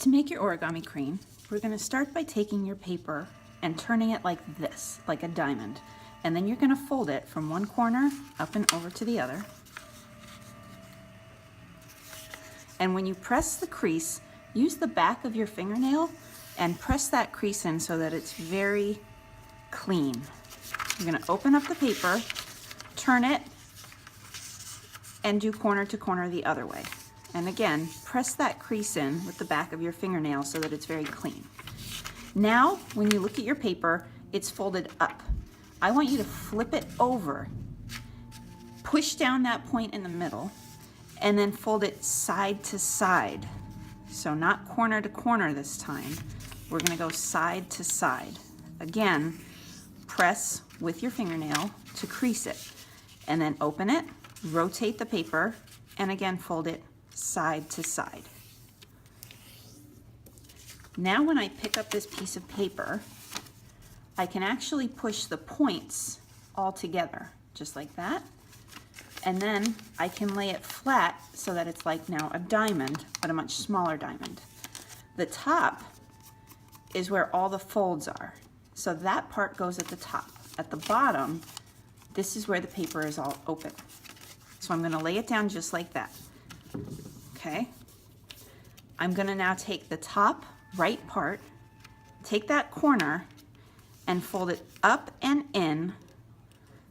To make your origami crane, we're going to start by taking your paper and turning it like this, like a diamond. And then you're going to fold it from one corner up and over to the other. And when you press the crease, use the back of your fingernail and press that crease in so that it's very clean. You're going to open up the paper, turn it, and do corner to corner the other way. And again, press that crease in with the back of your fingernail so that it's very clean. Now, when you look at your paper, it's folded up. I want you to flip it over, push down that point in the middle, and then fold it side to side. So not corner to corner this time. We're gonna go side to side. Again, press with your fingernail to crease it, and then open it, rotate the paper, and again fold it side to side. Now when I pick up this piece of paper, I can actually push the points all together, just like that. And then I can lay it flat so that it's like now a diamond, but a much smaller diamond. The top is where all the folds are. So that part goes at the top. At the bottom, this is where the paper is all open. So I'm gonna lay it down just like that. Okay, I'm gonna now take the top right part, take that corner and fold it up and in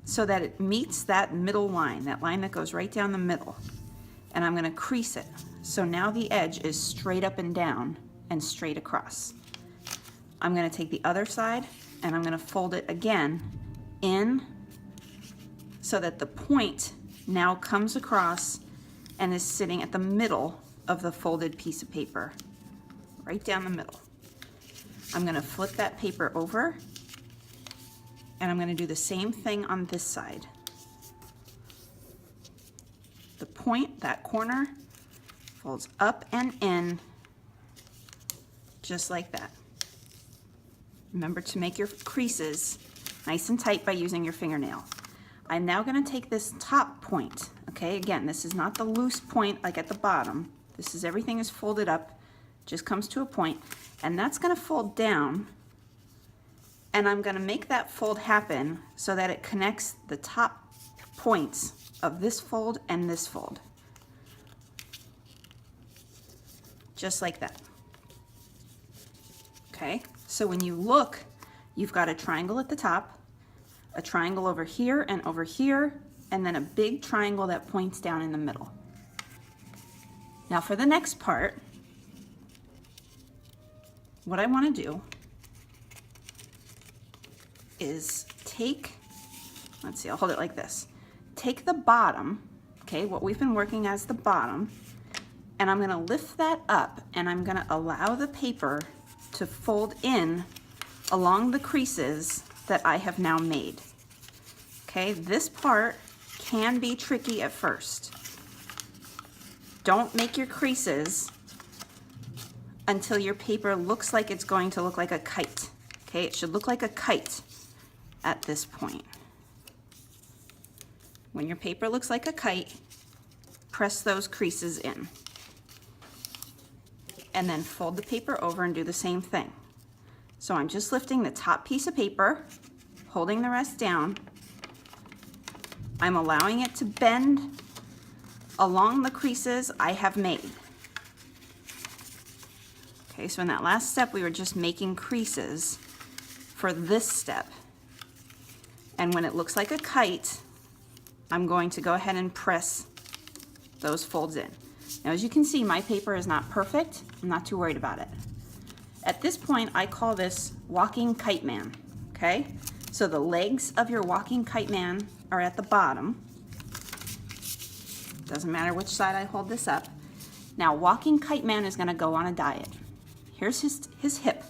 so that it meets that middle line, that line that goes right down the middle. And I'm gonna crease it. So now the edge is straight up and down and straight across. I'm gonna take the other side and I'm gonna fold it again in so that the point now comes across and is sitting at the middle of the folded piece of paper, right down the middle. I'm gonna flip that paper over and I'm gonna do the same thing on this side. The point, that corner, folds up and in, just like that. Remember to make your creases nice and tight by using your fingernail. I'm now gonna take this top point, okay? Again, this is not the loose point like at the bottom. This is everything is folded up, just comes to a point, and that's gonna fold down, and I'm gonna make that fold happen so that it connects the top points of this fold and this fold. Just like that. Okay, so when you look, you've got a triangle at the top, a triangle over here, and then a big triangle that points down in the middle. Now for the next part, what I want to do is take, let's see, I'll hold it like this. Take the bottom, okay, what we've been working as the bottom, and I'm going to lift that up and I'm going to allow the paper to fold in along the creases that I have now made. Okay, this part can be tricky at first. Don't make your creases until your paper looks like it's going to look like a kite. Okay, it should look like a kite at this point. When your paper looks like a kite, press those creases in. And then fold the paper over and do the same thing. So I'm just lifting the top piece of paper, holding the rest down. I'm allowing it to bend along the creases I have made. Okay, so in that last step, we were just making creases for this step. And when it looks like a kite, I'm going to go ahead and press those folds in. Now, as you can see, my paper is not perfect. I'm not too worried about it. At this point, I call this walking kite man, okay? So the legs of your walking kite man are at the bottom. Doesn't matter which side I hold this up. Now, walking kite man is gonna go on a diet. Here's his hip.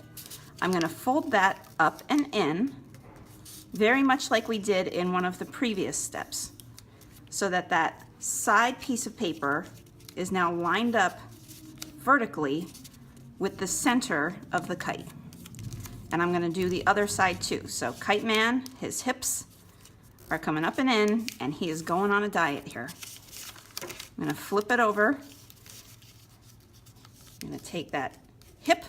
I'm gonna fold that up and in, very much like we did in one of the previous steps, so that that side piece of paper is now lined up vertically with the center of the kite. And I'm gonna do the other side too. So kite man, his hips are coming up and in, and he is going on a diet here. I'm gonna flip it over. I'm gonna take that hip,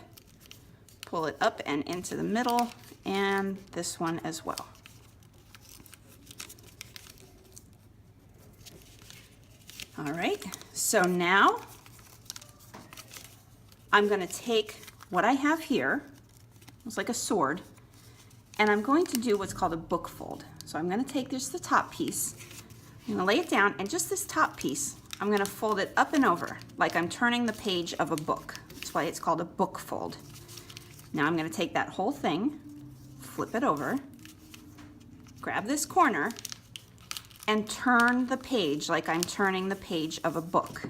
pull it up and into the middle, and this one as well. All right, so now I'm going to take what I have here, it's like a sword, and I'm going to do what's called a book fold. So I'm going to take just the top piece, I'm going to lay it down, and just this top piece, I'm going to fold it up and over like I'm turning the page of a book. That's why it's called a book fold. Now I'm going to take that whole thing, flip it over, grab this corner, and turn the page like I'm turning the page of a book.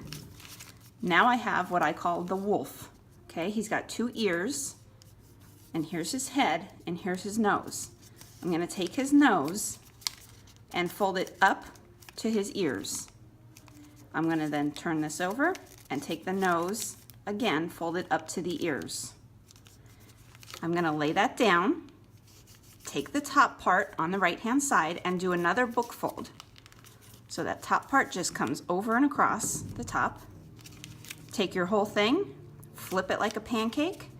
Now I have what I call the wolf. Okay, he's got 2 ears, and here's his head, and here's his nose. I'm going to take his nose and fold it up to his ears. I'm going to then turn this over and take the nose, again, fold it up to the ears. I'm going to lay that down, take the top part on the right-hand side, and do another book fold. So that top part just comes over and across the top. Take your whole thing, flip it like a pancake,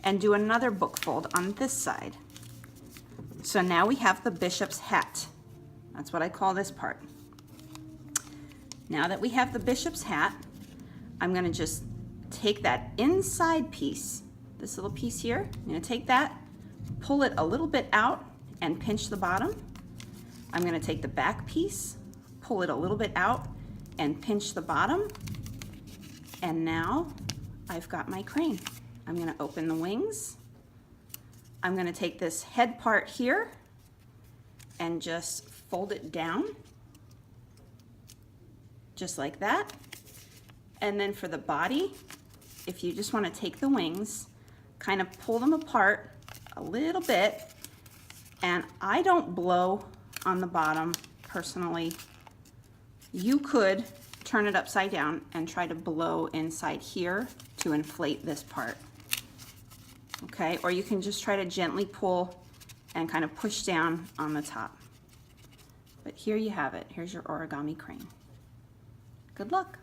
and do another book fold on this side. So now we have the bishop's hat. That's what I call this part. Now that we have the bishop's hat, I'm going to just take that inside piece, this little piece here, I'm going to take that, pull it a little bit out, and pinch the bottom. I'm going to take the back piece, pull it a little bit out, and pinch the bottom. And now I've got my crane. I'm going to open the wings. I'm going to take this head part here and just fold it down, just like that. And then for the body, if you just want to take the wings, kind of pull them apart a little bit, and I don't blow on the bottom personally. You could turn it upside down and try to blow inside here to inflate this part. Okay, or you can just try to gently pull and kind of push down on the top. But here you have it. Here's your origami crane. Good luck.